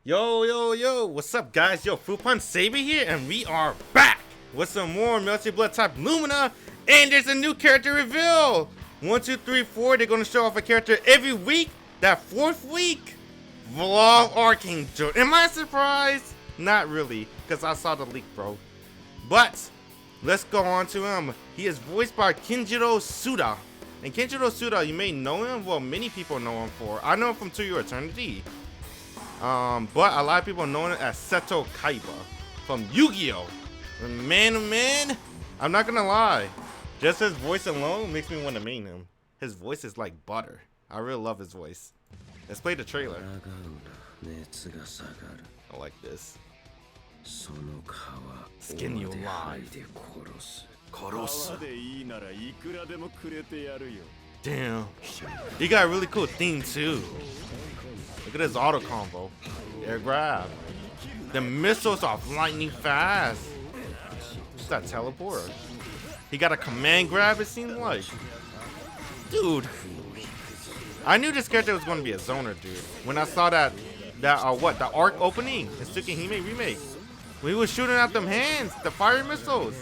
Yo, yo, yo, what's up, guys? Yo, Fupun Saber here, and we are back with some more Melty Blood type Lumina, and there's a new character reveal. 1, 2, 3, 4, they're gonna show off a character every week. That fourth week, Vlog Archangel. Am I surprised? Not really, because I saw the leak, bro. But, let's go on to him. He is voiced by Kenjiro Suda. And Kenjiro Suda, you may know him, well, many people know him for. I know him from To Your Eternity. But a lot of people know him as Seto Kaiba from Yu-Gi-Oh! Man, oh man, I'm not gonna lie. Just his voice alone makes me want to main him. His voice is like butter. I really love his voice. Let's play the trailer. I like this. Skin you alive. Damn. He got a really cool theme too. Look at his auto combo. Air grab. The missiles are lightning fast. What's that teleporter? He got a command grab, it seemed like. Dude. I knew this character was going to be a zoner, dude. When I saw the arc opening in Tsukihime Remake. When he was shooting out them hands, the fire missiles.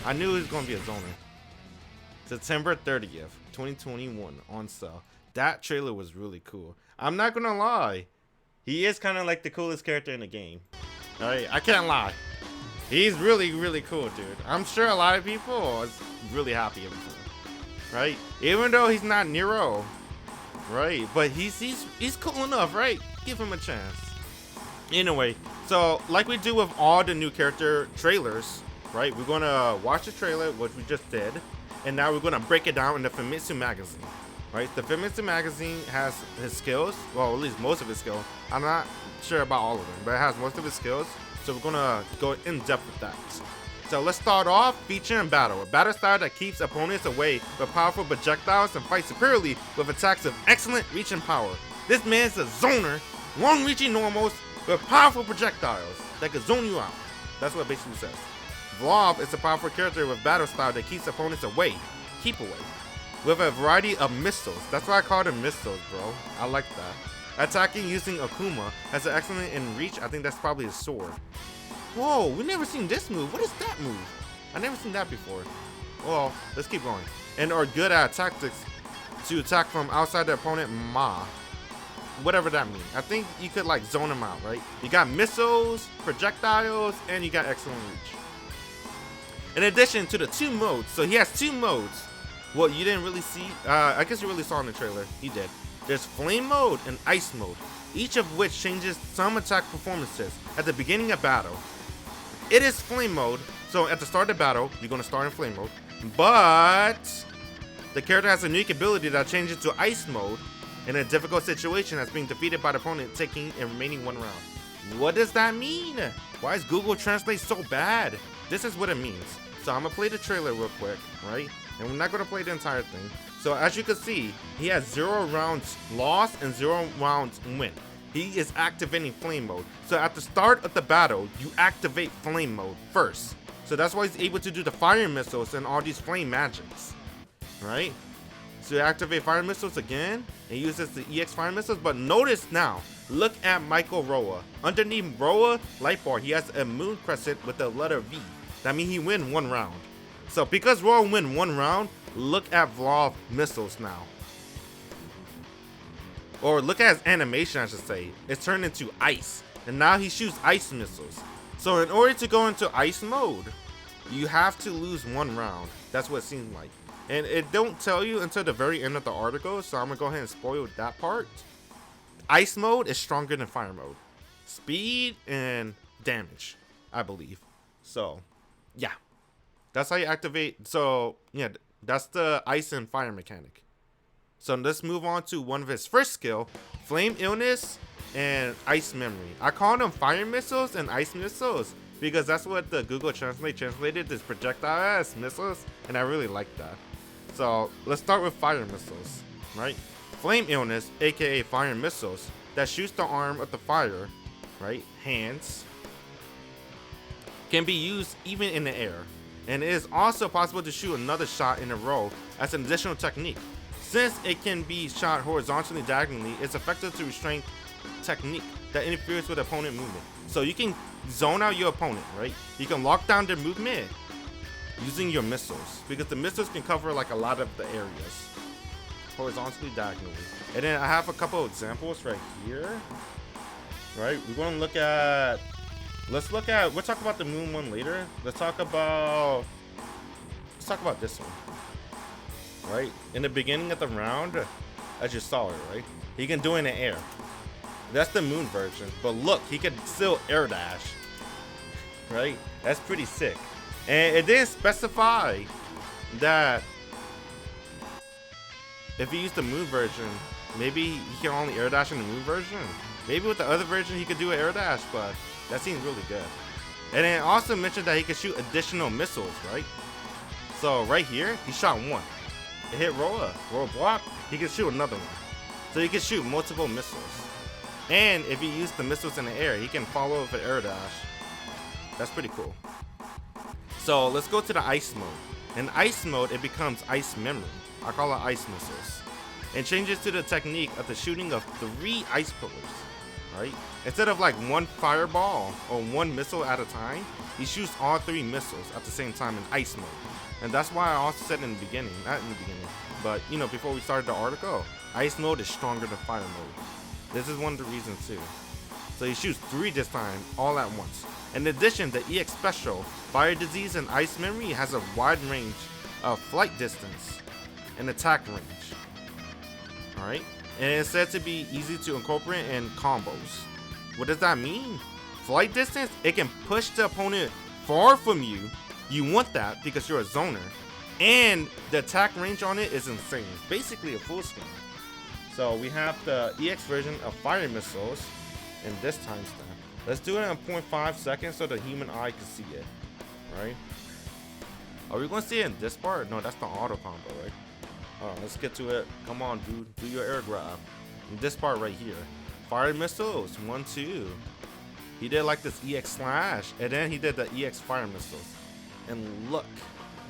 I knew he was going to be a zoner. September 30th, 2021 on sale. That trailer was really cool. I'm not gonna lie. He is kind of like the coolest character in the game. Alright, I can't lie. He's really, really cool, dude. I'm sure a lot of people are really happy with him. Right? Even though he's not Nero. Right? But he's cool enough, right? Give him a chance. Anyway, so like we do with all the new character trailers, right? We're gonna watch the trailer, which we just did. And now we're gonna break it down in the Famitsu magazine. Right, the Famitsu magazine has his skills, well, at least most of his skills. I'm not sure about all of them, but it has most of his skills. So we're gonna go in depth with that. So let's start off featuring battle. A battle style that keeps opponents away with powerful projectiles and fights superiorly with attacks of excellent reach and power. This man's a zoner, long-reaching normals with powerful projectiles that can zone you out. That's what it basically says. Vlov is a powerful character with battle style that keeps opponents away, keep away, with a variety of missiles. That's why I call them missiles, bro. I like that. Attacking using Akuma has an excellent in reach. I think that's probably his sword. Whoa, we never seen this move. What is that move? I never seen that before. Well, let's keep going. And are good at tactics to attack from outside the opponent, whatever that means. I think you could like zone him out, right? You got missiles, projectiles, and you got excellent reach. In addition to the two modes, so he has two modes. Well, you didn't really see, I guess you really saw in the trailer. He did. There's flame mode and ice mode, each of which changes some attack performances at the beginning of battle. It is flame mode, so at the start of battle, you're going to start in flame mode, but the character has a unique ability that changes to ice mode in a difficult situation that's being defeated by the opponent taking and remaining one round. What does that mean? Why is Google Translate so bad? This is what it means. So I'm going to play the trailer real quick, right? And we're not going to play the entire thing. So as you can see, he has 0 rounds lost and 0 rounds win. He is activating flame mode. So at the start of the battle, you activate flame mode first. So that's why he's able to do the fire missiles and all these flame magics. Right? So you activate fire missiles again and uses the EX fire missiles. But notice now, look at Michael Roa. Underneath Roa light bar, he has a moon crescent with the letter V. That means he win 1 round. So because Roa win 1 round, look at Vlov missiles now. Or look at his animation, I should say. It's turned into ice. And now he shoots ice missiles. So in order to go into ice mode, you have to lose 1 round. That's what it seems like. And it don't tell you until the very end of the article, so I'm going to go ahead and spoil that part. Ice mode is stronger than fire mode. Speed and damage, I believe. So, yeah. That's how you activate. So, yeah, that's the ice and fire mechanic. So let's move on to one of his first skill, Flame Illness and Ice Memory. I call them fire missiles and ice missiles because that's what the Google Translate translated this projectile as missiles, and I really like that. So let's start with fire missiles, right? Flame Illness, aka fire missiles, that shoots the arm of the fire, right? Hands. Can be used even in the air. And it is also possible to shoot another shot in a row as an additional technique. Since it can be shot horizontally diagonally, it's effective to restrain technique that interferes with opponent movement. So you can zone out your opponent, right? You can lock down their movement using your missiles, because the missiles can cover like a lot of the areas, horizontally, diagonally. And then I have a couple of examples right here. Right, we're going to look at, we'll talk about the moon one later. Let's talk about this one. Right, in the beginning of the round, as you saw it, right, he can do it in the air. That's the moon version, but look, he can still air dash. Right, that's pretty sick. And it didn't specify that if he used the moon version, maybe he can only air dash in the moon version. Maybe with the other version he could do an air dash, but that seems really good. And then also mentioned that he could shoot additional missiles, right? So right here, he shot one. It hit roll block, he can shoot another one. So he can shoot multiple missiles. And if he used the missiles in the air, he can follow with an air dash. That's pretty cool. So let's go to the ice mode. In ice mode, it becomes ice memory. I call it ice missiles. And changes to the technique of the shooting of 3 ice pillars. Right? Instead of like one fireball or one missile at a time, he shoots all 3 missiles at the same time in ice mode. And that's why I also said in the beginning, not in the beginning, but you know, before we started the article, ice mode is stronger than fire mode. This is one of the reasons too. So he shoots 3 this time, all at once. In addition, the EX Special, Fire Disease and Ice Memory has a wide range of flight distance and attack range. Alright? And it's said to be easy to incorporate in combos. What does that mean? Flight distance, it can push the opponent far from you. You want that because you're a zoner. And the attack range on it is insane. It's basically a full screen. So we have the EX version of fire missiles in this timestamp. Let's do it in 0.5 seconds so the human eye can see it. Right? Are we going to see it in this part? No, that's the auto combo, right? Let's get to it. Come on, dude. Do your air grab. In this part right here. Fire missiles. 1, 2. He did like this EX slash. And then he did the EX fire missiles. And look.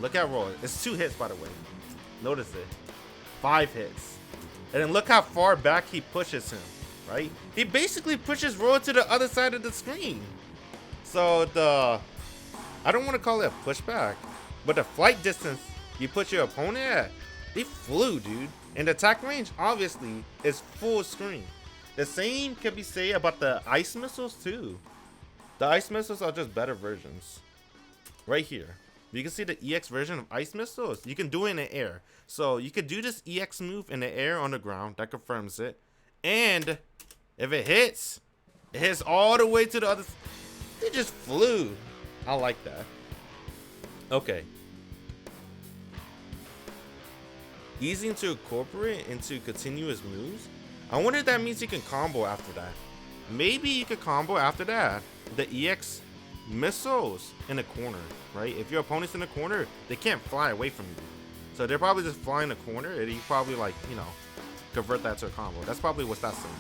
Look at roll. It's 2 hits, by the way. Notice it. 5 hits. And then look how far back he pushes him. Right? He basically pushes Roy to the other side of the screen. So I don't want to call it a pushback. But the flight distance you put your opponent at, they flew, dude. And the attack range, obviously, is full screen. The same can be said about the ice missiles, too. The ice missiles are just better versions. Right here. You can see the EX version of ice missiles. You can do it in the air. So you could do this EX move in the air on the ground. That confirms it. And if it hits all the way to the other. It just flew. I like that. Okay. Easy to incorporate into continuous moves. I wonder if that means you can combo after that. Maybe you could combo after that. The EX missiles in the corner, right? If your opponent's in the corner, they can't fly away from you. So they're probably just flying the corner and you probably like, you know, convert that to a combo. That's probably what that's saying.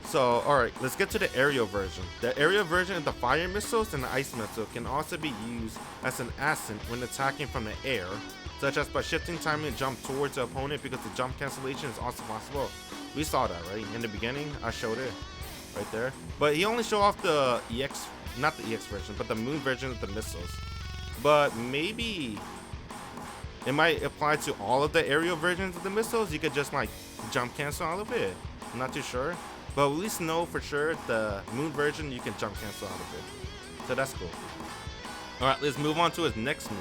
So, alright, let's get to the aerial version. The aerial version of the fire missiles and the ice missile can also be used as an ascent when attacking from the air, such as by shifting timing and jump towards the opponent because the jump cancellation is also possible. We saw that, right? In the beginning, I showed it right there. But he only showed off the EX, not the EX version, but the moon version of the missiles. But maybe it might apply to all of the aerial versions of the missiles. You could just like jump cancel all of it. I'm not too sure. But at least know for sure the moon version you can jump cancel out of it. So that's cool. Alright, let's move on to his next move.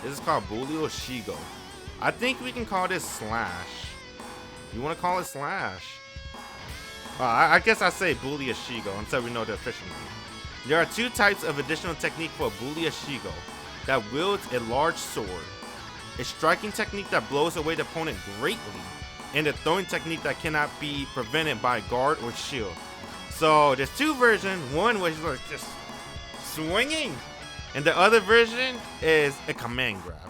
This is called Bulio Shigo. I think we can call this slash. You want to call it slash? I guess I say Bulio Shigo until we know the official name. There are 2 types of additional technique for Bulio Shigo that wields a large sword. A striking technique that blows away the opponent greatly, and a throwing technique that cannot be prevented by guard or shield. So there's 2 versions. One was like just swinging, and the other version is a command grab.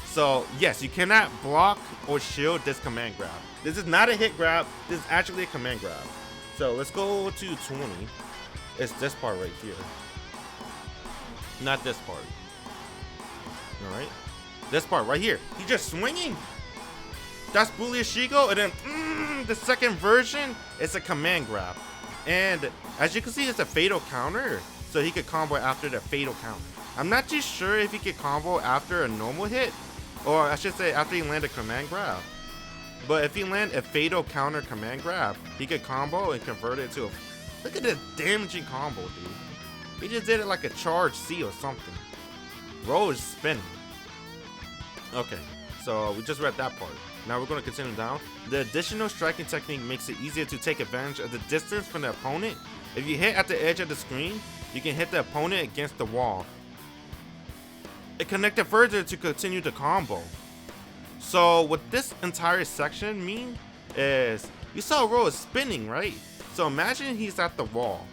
So yes, you cannot block or shield this command grab. This is not a hit grab. This is actually a command grab. So let's go to 20. It's this part right here, not this part. All right, this part right here. He's just swinging. That's Bulio Shigo, and then the second version is a command grab. And as you can see, it's a fatal counter, so he could combo after the fatal counter. I'm not too sure if he could combo after a normal hit, or I should say after he landed a command grab. But if he land a fatal counter command grab, he could combo and convert it to a... Look at this damaging combo, dude. He just did it like a charge C or something. Ro is spinning. Okay, so we just read that part. Now we're going to continue down. The additional striking technique makes it easier to take advantage of the distance from the opponent. If you hit at the edge of the screen, you can hit the opponent against the wall. It connected further to continue the combo. So what this entire section means is, you saw Ro is spinning, right? So imagine he's at the wall.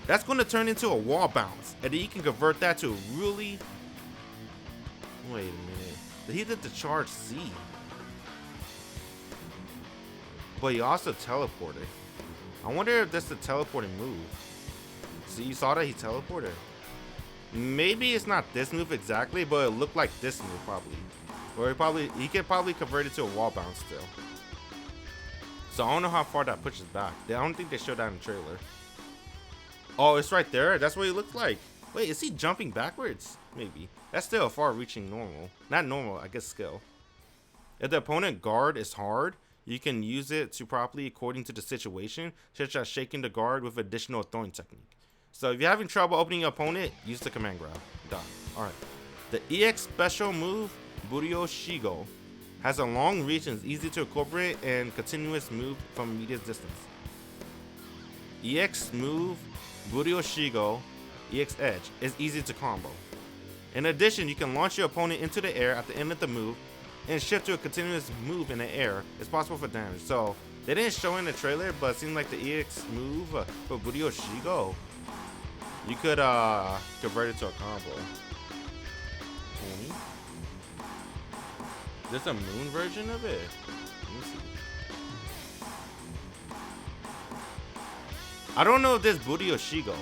That's going to turn into a wall bounce, and then you can convert that to a really... Wait a minute. He did the charge C. But he also teleported. I wonder if that's the teleporting move. See, you saw that he teleported. Maybe it's not this move exactly, but it looked like this move probably. Or he could probably convert it to a wall bounce still. So I don't know how far that pushes back. I don't think they showed that in the trailer. Oh, it's right there. That's what he looks like. Wait, is he jumping backwards? Maybe. That's still a far-reaching normal. Not normal, I guess skill. If the opponent guard is hard, you can use it to properly according to the situation, such as shaking the guard with additional throwing technique. So if you're having trouble opening your opponent, use the command grab. Done. Alright. The EX special move, Buryo Shigo, has a long reach and is easy to incorporate and continuous move from immediate distance. EX move, Buryo Shigo, EX Edge, is easy to combo. In addition, you can launch your opponent into the air at the end of the move and shift to a continuous move in the air. It's possible for damage. So they didn't show in the trailer, but it seemed like the EX move for Buryo Shigo, you could convert it to a combo. 20. There's a moon version of it. Let me see. I don't know if this Buryo Shigo.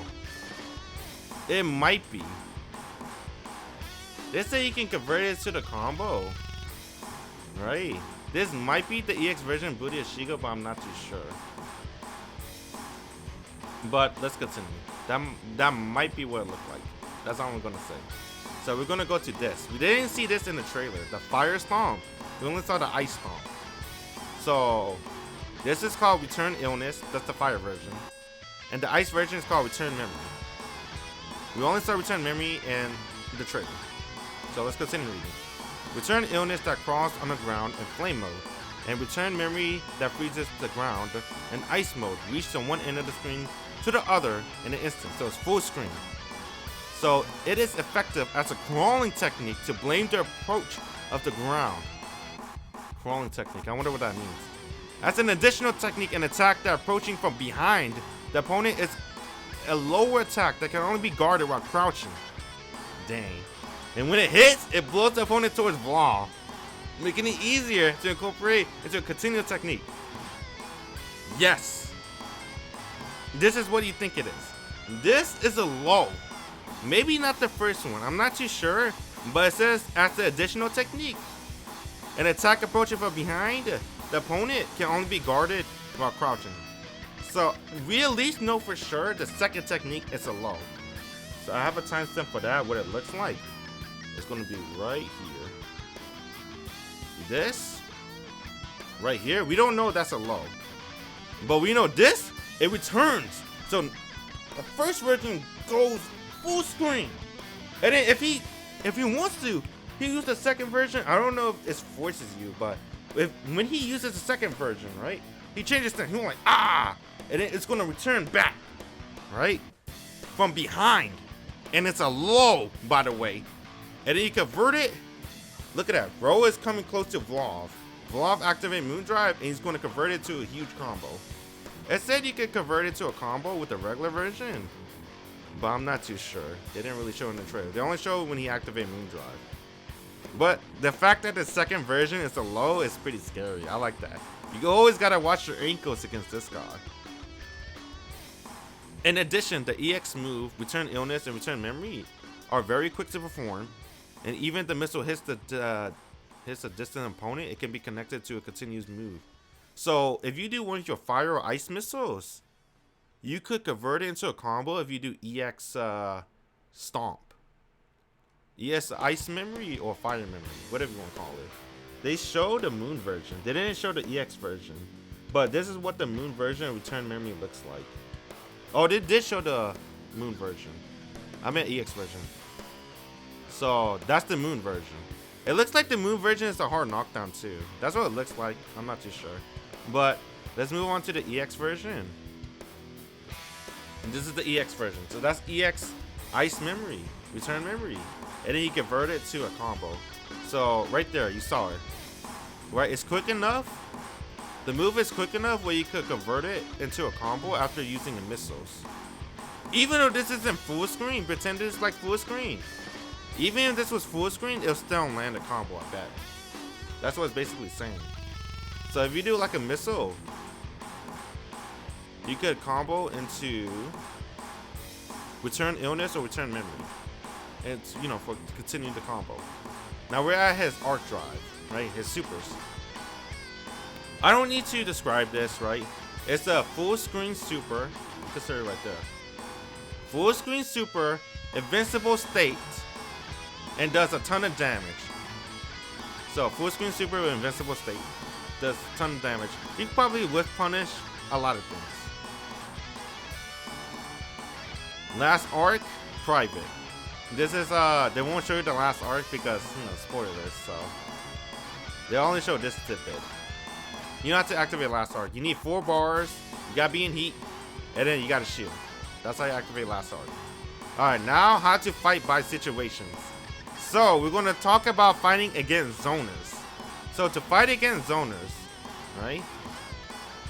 It might be. They say you can convert it to the combo. Right. This might be the EX version of Buryo Shigo, but I'm not too sure. But let's continue. That might be what it looked like. That's all I'm gonna say. So we're gonna go to this. We didn't see this in the trailer. The Fire Stomp. We only saw the Ice Stomp. So this is called Return Illness. That's the fire version. And the ice version is called Return Memory. We only saw Return Memory in the trailer. So let's continue reading. Return Illness that crawls on the ground in flame mode. And Return Memory that freezes the ground in ice mode. Reach from one end of the screen to the other in an instant. So it's full screen. So it is effective as a crawling technique to blame the approach of the ground. Crawling technique. I wonder what that means. As an additional technique, an attack that approaching from behind the opponent is a lower attack that can only be guarded while crouching. Dang. And when it hits, it blows the opponent towards Vlaw, making it easier to incorporate into a continual technique. Yes. This is what you think it is. This is a low. Maybe not the first one. I'm not too sure. But it says as the additional technique. An attack approaching from behind the opponent can only be guarded while crouching. So we at least know for sure the second technique is a low. So I have a timestamp for that, what it looks like. It's going to be right here. This right here, we don't know that's a low. But we know this, it returns. So the first version goes full screen. And then if he wants to, he used the second version. I don't know if it forces you, but when he uses the second version, right? He changes things. He's like, ah! And then it's going to return back, right? From behind. And it's a low, by the way. And then you convert it. Look at that. Ro is coming close to Vlav. Vlav activate Moondrive, and he's going to convert it to a huge combo. It said you could convert it to a combo with the regular version, but I'm not too sure. They didn't really show in the trailer. They only showed when he activated Moondrive. But the fact that the second version is a low is pretty scary. I like that. You always gotta watch your ankles against this guy. In addition, the EX move, Return Illness and Return Memory, are very quick to perform. And even if the missile hits a distant opponent, it can be connected to a continuous move. So if you do one of your fire or ice missiles, you could convert it into a combo if you do EX Stomp. EX Ice Memory or Fire Memory, whatever you want to call it. They showed the Moon version. They didn't show the EX version. But this is what the Moon version of Return Memory looks like. Oh, they did show the Moon version. I meant EX version. So that's the Moon version. It looks like the Moon version is a hard knockdown too. That's what it looks like. I'm not too sure. But let's move on to the EX version. And this is the EX version. So that's EX Ice Memory, Return Memory. And then you convert it to a combo. So right there, you saw it. Right, it's quick enough. The move is quick enough where you could convert it into a combo after using the missiles. Even though this isn't full screen, pretend it's like full screen. Even if this was full screen, it'll still land a combo, I bet. That's what it's basically saying. So if you do like a missile, you could combo into Return Illness or Return Memory. It's, you know, for continuing the combo. Now we're at his arc drive, right? His supers. I don't need to describe this, right? It's a full screen super. Consider it right there. Full screen super, invincible state, and does a ton of damage. So full screen super with invincible state does a ton of damage. You can probably whiff punish a lot of things. Last arc, private. This is they won't show you the last arc because, you know, spoilers, so they only show this tidbit. You don't have to activate last arc. You need 4 bars, you gotta be in heat, and then you gotta shield. That's how you activate last arc. Alright, now how to fight by situations. So we're gonna talk about fighting against zoners. So to fight against zoners, right?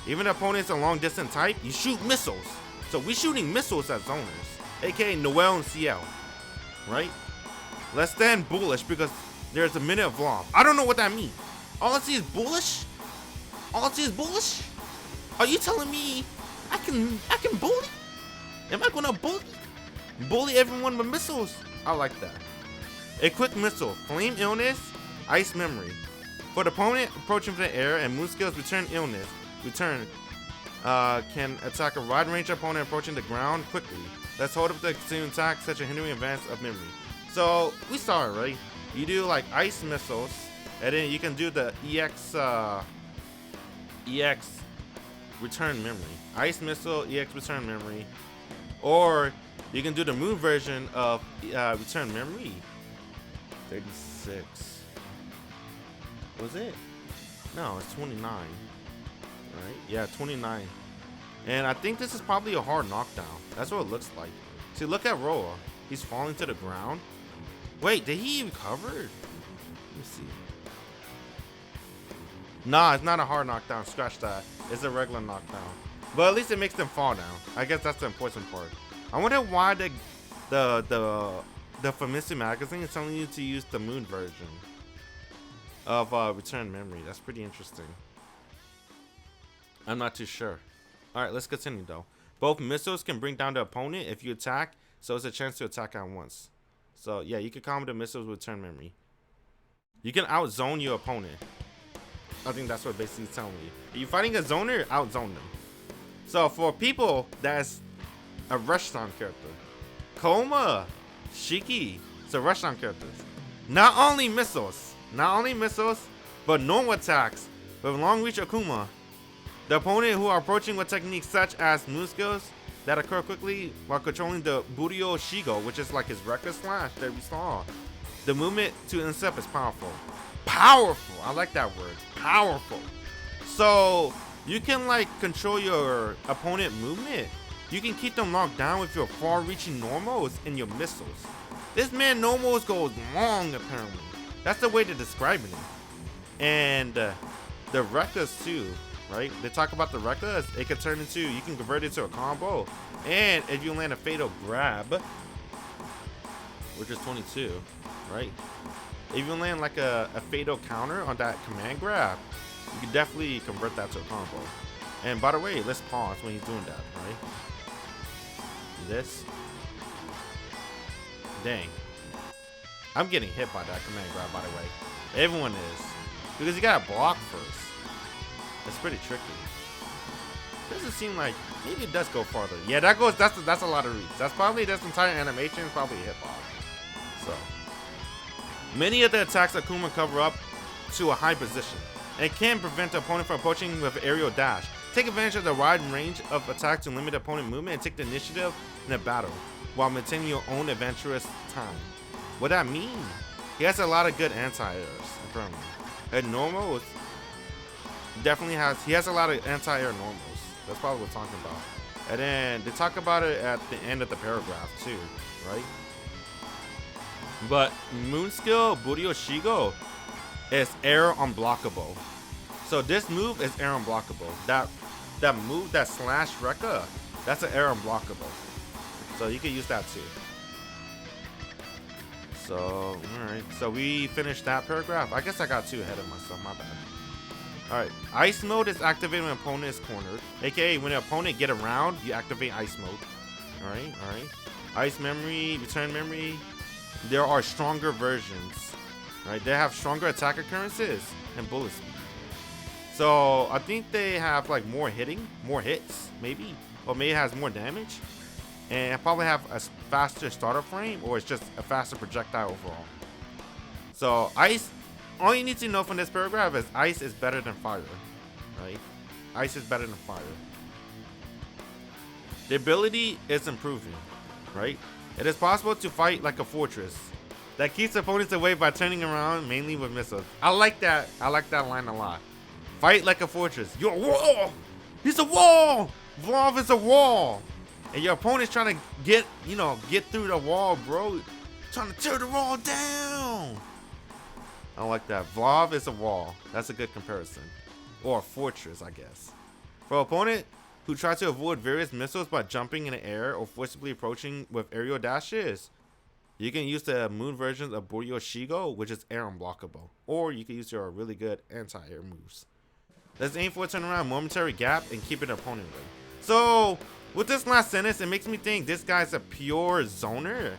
Even opponents a long distance type, you shoot missiles. So we're shooting missiles at zoners, aka Noel and CL. Right? Let's stand bullish because there's a minute of vlog. I don't know what that means. All I see is bullish? All I see is bullish? Are you telling me I can bully? Am I gonna bully? Bully everyone with missiles? I like that. A quick missile, Flame Illness, Ice Memory. For the opponent approaching from the air and Moon Skills Return Illness, return can attack a wide range opponent approaching the ground quickly. Let's hold up the continuing attack, such a hindering advance of memory. So we saw it, right? You do like ice missiles, and then you can do the EX return memory. Ice missile, EX return memory, or you can do the Moon version of return memory. 36. Was it? No, it's 29. Right? Yeah, 29. And I think this is probably a hard knockdown. That's what it looks like. See, look at Roa. He's falling to the ground. Wait, did he recover? Let me see. Nah, it's not a hard knockdown. Scratch that. It's a regular knockdown. But at least it makes them fall down. I guess that's the important part. I wonder why the Famitsu magazine is telling you to use the Moon version of Return Memory. That's pretty interesting. I'm not too sure. Alright, let's continue though. Both missiles can bring down the opponent if you attack, so it's a chance to attack at once. So yeah, you can combo the missiles with Return Memory. You can outzone your opponent. I think that's what basically it's telling you. If you're fighting a zoner, outzone them. So for people that's a Rushdown character, Koma, Shiki, it's a Rushdown characters. Not only missiles, but normal attacks with long reach Akuma. The opponent who are approaching with techniques such as Moon Skills that occur quickly while controlling the Buryo Shigo, which is like his record slash that we saw. The movement to intercept is powerful. Powerful! I like that word. Powerful. So you can like control your opponent movement. You can keep them locked down with your far-reaching normals and your missiles. This man normals goes long apparently. That's the way to describe him. And the Rekkas too. Right? They talk about the Rekkas. It can turn into, you can convert it to a combo. And if you land a fatal grab, which is 22, right? If you land like a fatal counter on that command grab, you can definitely convert that to a combo. And by the way, let's pause when he's doing that, right? This. Dang. I'm getting hit by that command grab, by the way. Everyone is. Because you gotta block first. It's pretty tricky. This to seem like maybe it does go farther. Yeah, that goes. That's a lot of reach. That's probably this entire animation is probably a hitbox. So many of the attacks Akuma cover up to a high position and can prevent the opponent from approaching with aerial dash. Take advantage of the wide range of attacks to limit opponent movement and take the initiative in a battle while maintaining your own adventurous time. What that mean? He has a lot of good anti-airs. And normal is definitely he has a lot of anti-air normals. That's probably what we're talking about. And then they talk about it at the end of the paragraph too, right? But Moon Skill Buryo Shigo is air unblockable. So this move is air unblockable. That move, that slash Rekka, that's an air unblockable. So you can use that too. So, alright. So we finished that paragraph. I guess I got too ahead of myself. My bad. Alright. Ice mode is activated when an opponent is cornered. AKA when an opponent get around, you activate ice mode. Alright, alright. Ice memory, return memory. There are stronger versions. Right? They have stronger attack occurrences and bullet speed. So I think they have like more hitting, more hits, maybe. Or maybe it has more damage. And probably have a faster starter frame, or it's just a faster projectile overall. So ice, all you need to know from this paragraph is ice is better than fire, right? Ice is better than fire. The ability is improving, right? It is possible to fight like a fortress that keeps opponents away by turning around mainly with missiles. I like that. I like that line a lot. Fight like a fortress. You're a wall. He's a wall. Vlav is a wall. And your opponent's trying to get through the wall, bro. Trying to tear the wall down. I like that. Vlav is a wall. That's a good comparison. Or a fortress, I guess. For an opponent who tries to avoid various missiles by jumping in the air or forcibly approaching with aerial dashes, you can use the moon version of Buryo Shigo, which is air unblockable. Or you can use your really good anti-air moves. Let's aim for a turnaround, momentary gap, and keep an opponent away. So, with this last sentence, it makes me think this guy's a pure zoner.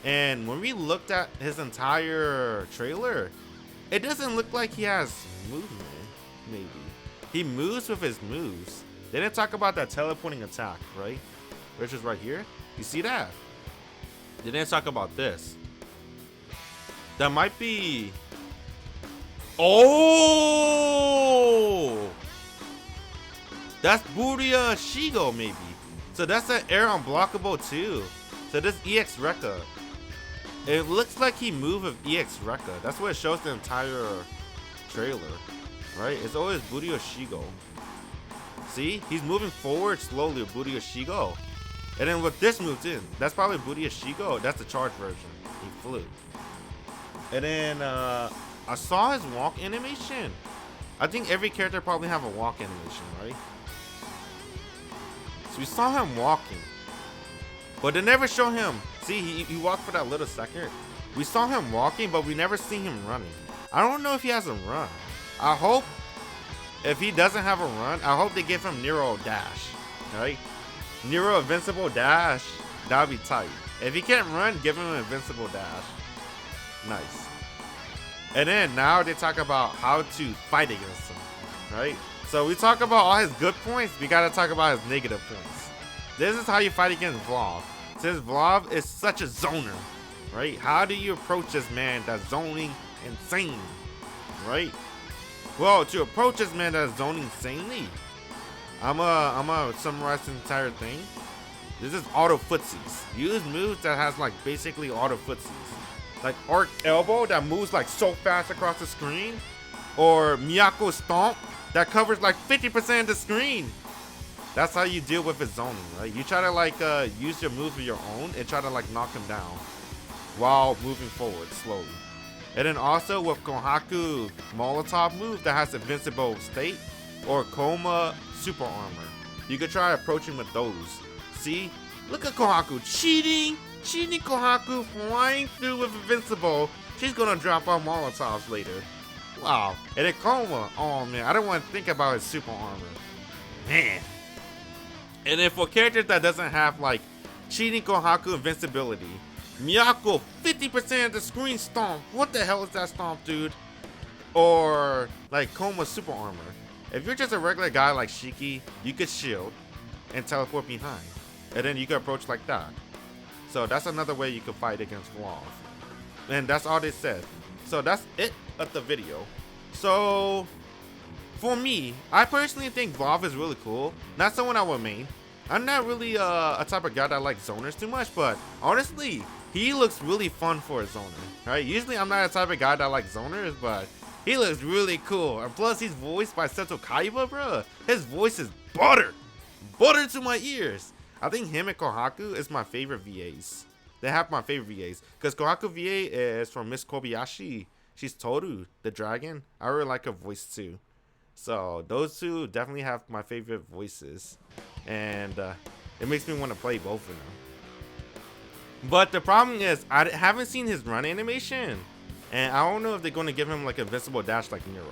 And when we looked at his entire trailer, it doesn't look like he has movement, maybe. He moves with his moves. They didn't talk about that teleporting attack, right? Which is right here. You see that? They didn't talk about this. That might be... Oh! That's Buryo Shigo, maybe. So that's an air unblockable too. So this EX Rekka, it looks like he moved with EX Rekka. That's what it shows the entire trailer, right? It's always Buryo Shigo. See, he's moving forward slowly with Buryo Shigo. And then with this moved in, that's probably Buryo Shigo. That's the charge version. He flew. And then I saw his walk animation. I think every character probably have a walk animation, right? So we saw him walking, but they never show him. See, he walked for that little second. We saw him walking, but we never see him running. I don't know if he has a run. I hope if he doesn't have a run, I hope they give him Nero Dash, right? Nero Invincible Dash, that'd be tight. If he can't run, give him an Invincible Dash. Nice. And then now they talk about how to fight against him, right? So we talk about all his good points, we gotta talk about his negative points. This is how you fight against Vlav. Since Vlav is such a zoner, right? How do you approach this man that's zoning insane, right? Well, to approach this man that's zoning insanely, I'm gonna summarize the entire thing. This is auto footsies. Use moves that has like basically auto footsies. Like Arc Elbow that moves like so fast across the screen. Or Miyako Stomp that covers like 50% of the screen. That's how you deal with his zoning, right? You try to like use your move of your own and try to like knock him down while moving forward slowly. And then also with Kohaku Molotov move that has Invincible State or Koma Super Armor. You could try approaching with those. See? Look at Kohaku cheating! Cheating Kohaku flying through with Invincible. She's gonna drop on Molotovs later. Wow. And then Koma, oh man, I don't want to think about his super armor. Man. And then for characters that doesn't have like cheating Kohaku invincibility, Miyako 50% of the screen stomp. What the hell is that stomp, dude? Or like Koma super armor. If you're just a regular guy like Shiki, you could shield. and teleport behind. And then you can approach like that. So that's another way you can fight against Vav. And that's all they said. So that's it of the video. So for me, I personally think Vav is really cool. Not someone I would main. I'm not really a type of guy that likes zoners too much, but honestly, he looks really fun for a zoner, right? Usually I'm not a type of guy that likes zoners, but he looks really cool. And plus he's voiced by Seto Kaiba, bro. His voice is butter. Butter to my ears. I think him and Kohaku is my favorite VAs. They have my favorite VAs. Because Kohaku VA is from Miss Kobayashi. She's Toru, the dragon. I really like her voice too. So those two definitely have my favorite voices. And it makes me want to play both of them. But the problem is, I haven't seen his run animation. And I don't know if they're going to give him like a visible dash like Nero.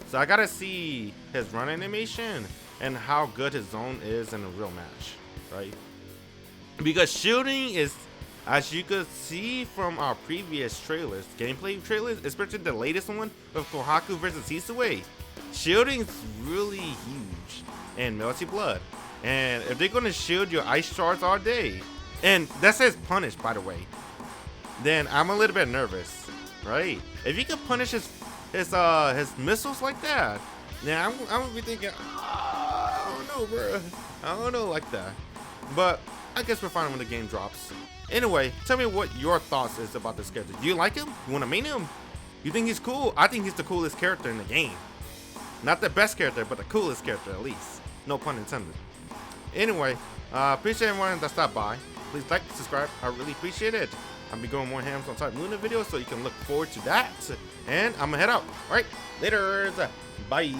So I got to see his run animation and how good his zone is in a real match, right? Because shielding is, as you could see from our previous trailers, gameplay trailers, especially the latest one with Kohaku versus Hisue, shielding is really huge in Melty Blood. And if they're going to shield your ice shards all day, and that says punish, by the way, then I'm a little bit nervous, right? If you can punish his missiles like that, then I'm gonna be thinking, I don't know, bro. I don't know like that. But I guess we'll find out when the game drops. Anyway, tell me what your thoughts is about this character. Do you like him? You want to main him? You think he's cool? I think he's the coolest character in the game. Not the best character, but the coolest character at least. No pun intended. Anyway, appreciate everyone that stopped by. Please like, subscribe. I really appreciate it. I'll be going more Hams on Type Luna videos, so you can look forward to that. And I'm gonna head out. All right, later. Bye.